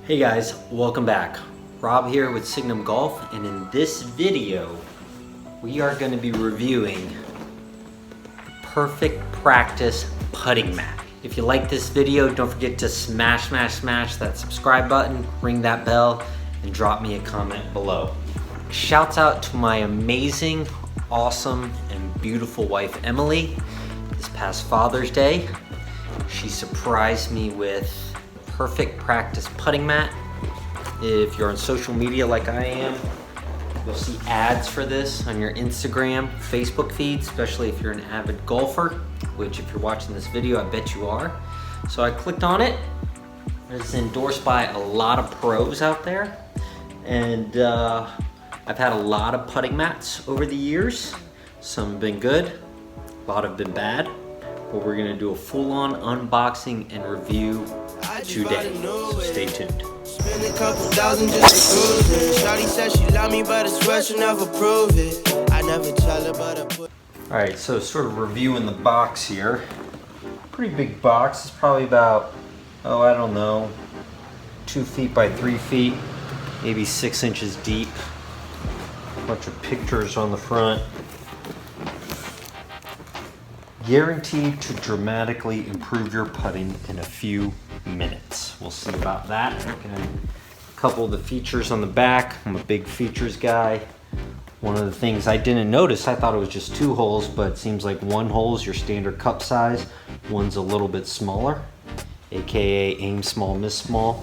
Hey guys, welcome back. Rob here with Signum Golf, and in this video we are going to be reviewing the perfect practice putting mat. If you like this video, don't forget to smash that subscribe button, ring that bell, and drop me a comment below. Shouts out to my amazing, awesome, and beautiful wife Emily. This past Father's Day, she surprised me with perfect practice putting mat. If you're on social media like I am, you'll see ads for this on your Instagram, Facebook feed, especially if you're an avid golfer, which if you're watching this video, I bet you are. So I clicked on it. It's endorsed by a lot of pros out there. And I've had a lot of putting mats over the years. Some have been good, a lot have been bad. But we're gonna do a full-on unboxing and review today, so stay tuned. Spend a couple thousand just to cruise it. Shawty said she love me, but I swear she'll never prove it. I never tell her, but I put. All right, so sort of reviewing the box here. Pretty big box. It's probably about, I don't know, 2 feet by 3 feet, maybe 6 inches deep. A bunch of pictures on the front. Guaranteed to dramatically improve your putting in a few minutes. We'll see about that. Okay. A couple of the features on the back. I'm a big features guy. One of the things I didn't notice, I thought it was just 2 holes, but it seems like 1 hole is your standard cup size. One's a little bit smaller, aka aim small, miss small.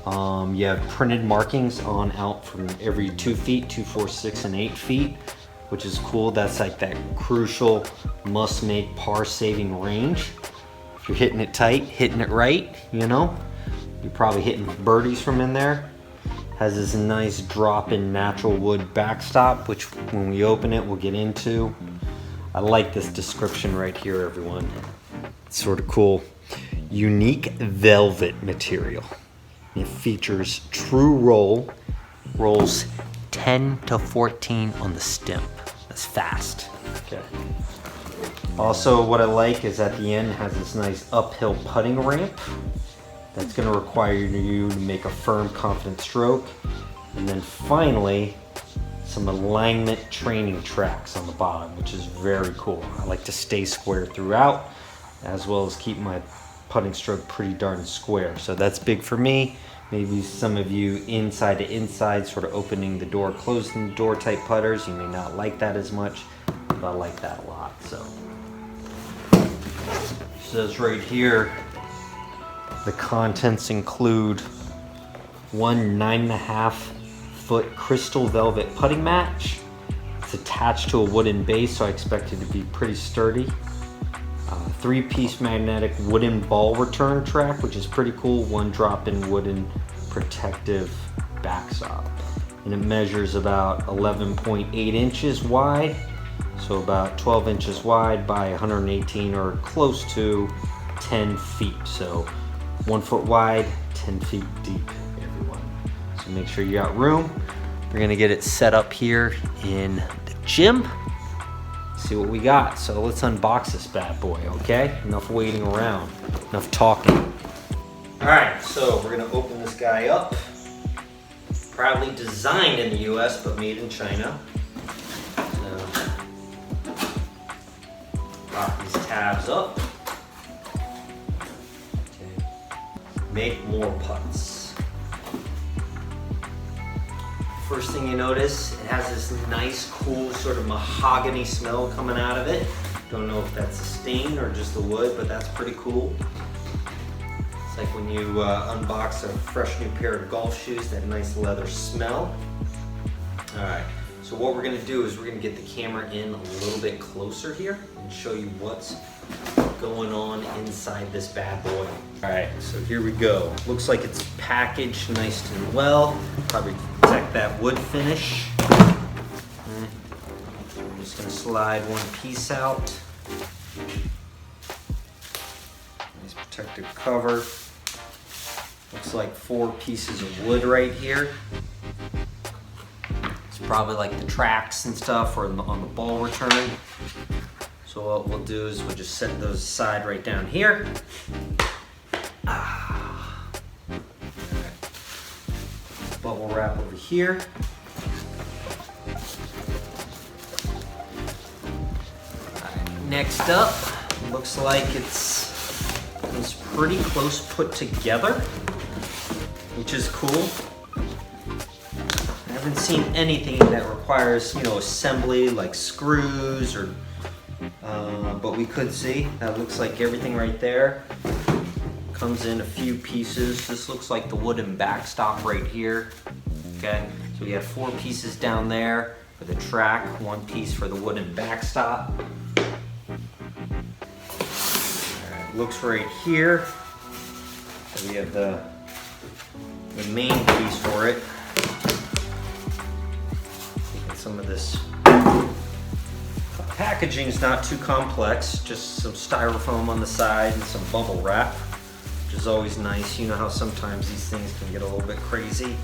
You have printed markings on out from every 2 feet, 2, 4, 6, and 8 feet. Which is cool. That's like that crucial must-make par-saving range. If you're hitting it tight, hitting it right, you know, you're probably hitting birdies from in there. Has this nice drop-in natural wood backstop, which when we open it, we'll get into. I like this description right here, everyone. It's sort of cool. Unique velvet material. It features true rolls 10 to 14 on the stem. That's fast. Okay. Also, what I like is at the end it has this nice uphill putting ramp that's going to require you to make a firm, confident stroke. And then finally, some alignment training tracks on the bottom, which is very cool. I like to stay square throughout, as well as keep my putting stroke pretty darn square. So that's big for me. Maybe some of you inside to inside, sort of opening the door, closing the door type putters, you may not like that as much, but I like that a lot. So it says right here, the contents include one 9.5 foot crystal velvet putting mat. It's attached to a wooden base, so I expect it to be pretty sturdy. 3-piece magnetic wooden ball return track, which is pretty cool. 1 drop-in wooden protective backstop. And it measures about 11.8 inches wide, so about 12 inches wide by 118 or close to 10 feet. So 1 foot wide, 10 feet deep, everyone. So make sure you got room. We're gonna get it set up here in the gym. See what we got. So let's unbox this bad boy, okay? Enough waiting around, enough talking. All right, so we're gonna open this guy up. Proudly designed in the US, but made in China. So, lock these tabs up. Okay. Make more putts. First thing you notice, it has this nice, cool, sort of mahogany smell coming out of it. Don't know if that's a stain or just the wood, but that's pretty cool. It's like when you unbox a fresh new pair of golf shoes, that nice leather smell. All right, so what we're gonna do is we're gonna get the camera in a little bit closer here and show you what's going on inside this bad boy. All right, so here we go. Looks like it's packaged nice and well. Probably protect that wood finish. I'm just gonna slide one piece out. Nice protective cover. Looks like 4 pieces of wood right here. It's probably like the tracks and stuff or on the ball return. So what we'll do is we'll just set those aside right down here. bubble wrap over here. Next up, looks like it's pretty close put together, which is cool. I haven't seen anything that requires, you know, assembly like screws or, but we could see. That looks like everything right there comes in a few pieces. This looks like the wooden backstop right here. Okay, so we have 4 pieces down there for the track, 1 piece for the wooden backstop. Looks right here. So we have the main piece for it. And some of this packaging is not too complex, just some styrofoam on the side and some bubble wrap, which is always nice. You know how sometimes these things can get a little bit crazy.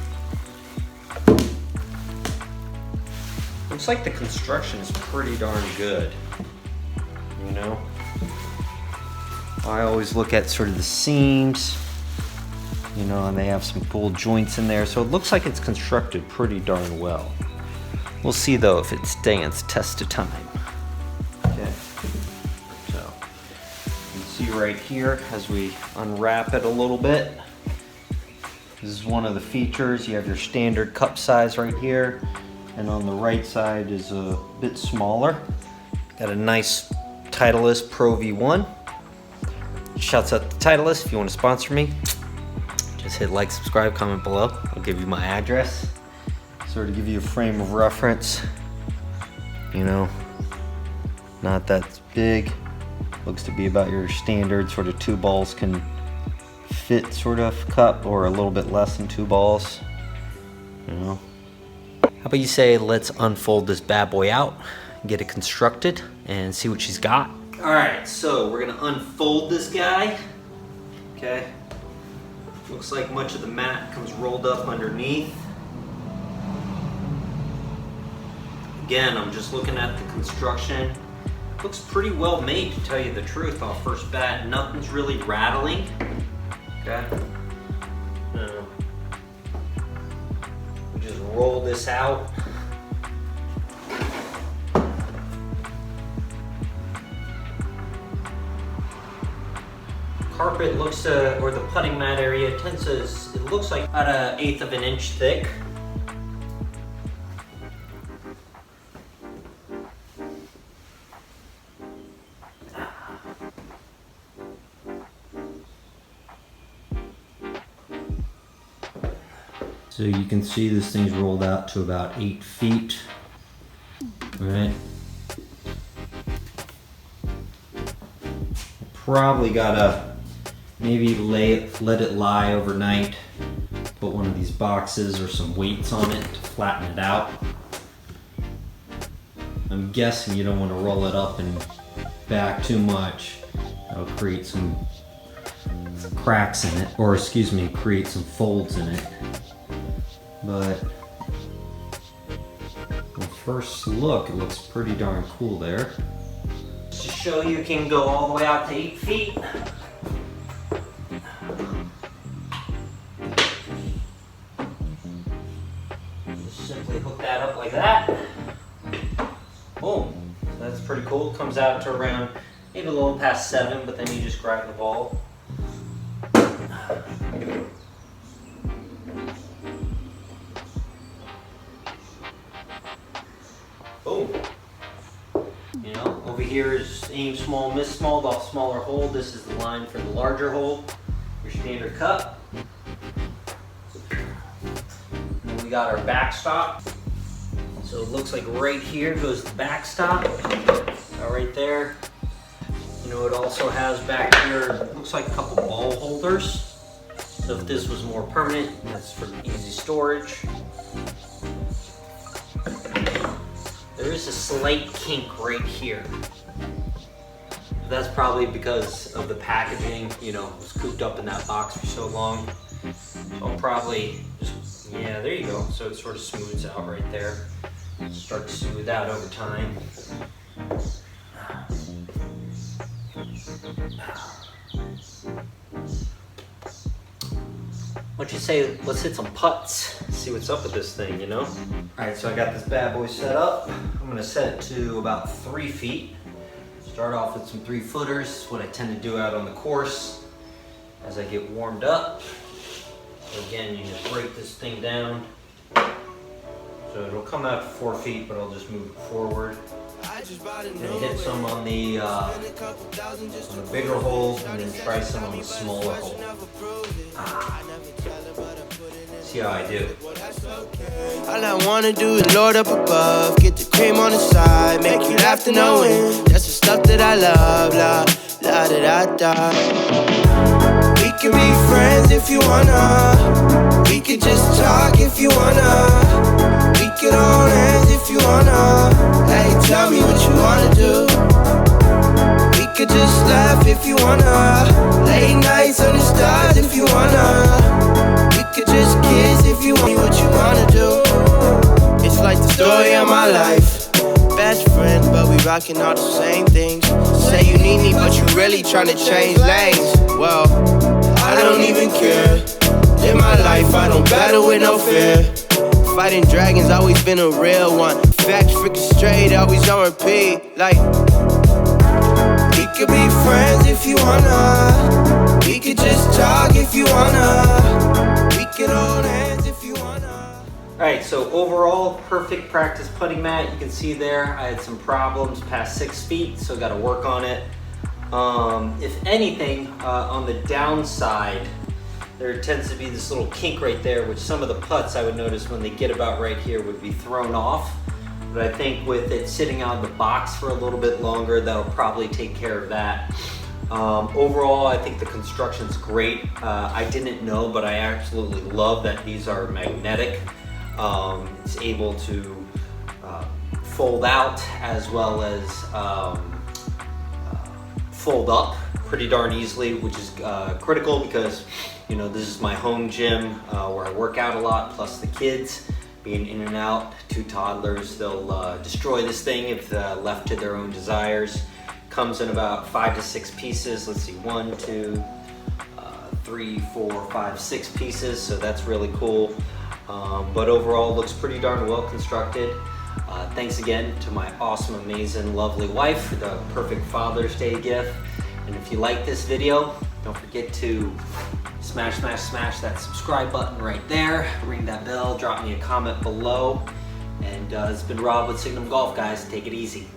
Looks like the construction is pretty darn good, you know? I always look at sort of the seams, you know, and they have some full joints in there, so it looks like it's constructed pretty darn well. We'll see though if it stands test of time. Okay, so you can see right here as we unwrap it a little bit, this is one of the features. You have your standard cup size right here, and on the right side is a bit smaller. Got a nice Titleist Pro V1. Shouts out to Titleist. If you want to sponsor me, just hit like, subscribe, comment below. I'll give you my address. Sort of give you a frame of reference. You know, not that big. Looks to be about your standard sort of 2 balls can fit sort of cup, or a little bit less than 2 balls. You know. How about you say let's unfold this bad boy out, get it constructed, and see what she's got. All right, so we're gonna unfold this guy. Okay. Looks like much of the mat comes rolled up underneath. Again, I'm just looking at the construction. Looks pretty well made, to tell you the truth off first bat. Nothing's really rattling. Okay. We just roll this out. Carpet looks or the putting mat area tends to, it looks like about 1/8 of an inch thick. So you can see this thing's rolled out to about 8 feet. All right. Probably gotta maybe let it lie overnight, put one of these boxes or some weights on it to flatten it out. I'm guessing you don't want to roll it up and back too much. That'll create some cracks in it, or excuse me, create some folds in it. But on first look, it looks pretty darn cool there. Just to show you, it can go all the way out to 8 feet. Simply hook that up like that. Boom. That's pretty cool. It comes out to around maybe a little past 7, but then you just grab the ball. Boom. You know, over here is aim small, miss small, the smaller hole. This is the line for the larger hole, your standard cup. We got our backstop. So it looks like right here goes the backstop. Right there. You know, it also has back here, it looks like a couple ball holders. So if this was more permanent, that's for easy storage. There is a slight kink right here. That's probably because of the packaging, you know, it was cooped up in that box for so long. So I'll probably just, yeah, there you go. So it sort of smooths out right there. Start to smooth out over time. don't you say, let's hit some putts, see what's up with this thing, you know? All right, so I got this bad boy set up. I'm gonna set it to about 3 feet. Start off with some 3-footers, what I tend to do out on the course as I get warmed up. So again, you just break this thing down. So it'll come out to 4 feet, but I'll just move it forward. And hit some on the bigger holes and then try some on the smaller hole. See how I do. All I wanna do is Lord up above, get the cream on the side, make you laugh to no end. That's the stuff that I love, la la da da da. We can be friends if you wanna. We could just talk if you wanna. We could hold hands if you wanna. Hey, tell me what you wanna do. We could just laugh if you wanna. Late nights under stars if you wanna. We could just kiss if you want. What you wanna do. It's like the story of my life. Best friends, but we rockin' all the same things. Say you need me, but you really tryna change lanes. Well, I don't even care. In my life, I don't battle with no fear. Fighting dragons, always been a real one. Facts freaking straight, always on repeat. Like, we could be friends if you wanna. We could just talk if you wanna. We could hold hands if you wanna. Alright, so overall, perfect practice putting mat. You can see there, I had some problems past 6 feet, so got to work on it. If anything, on the downside, there tends to be this little kink right there, which some of the putts I would notice when they get about right here would be thrown off. But I think with it sitting out of the box for a little bit longer, that'll probably take care of that. Overall, I think the construction's great. I didn't know, but I absolutely love that these are magnetic. It's able to fold out as well as fold up pretty darn easily, which is critical because, you know, this is my home gym where I work out a lot, plus the kids being in and out, 2 toddlers, they'll destroy this thing if left to their own desires. Comes in about 5 to 6 pieces. Let's see, 1, 2, 3, 4, 5, 6 pieces, so that's really cool. But overall, looks pretty darn well constructed. Thanks again to my awesome, amazing, lovely wife for the perfect Father's Day gift. And if you like this video, don't forget to smash that subscribe button right there. Ring that bell, drop me a comment below. And it's been Rob with Signum Golf, guys. Take it easy.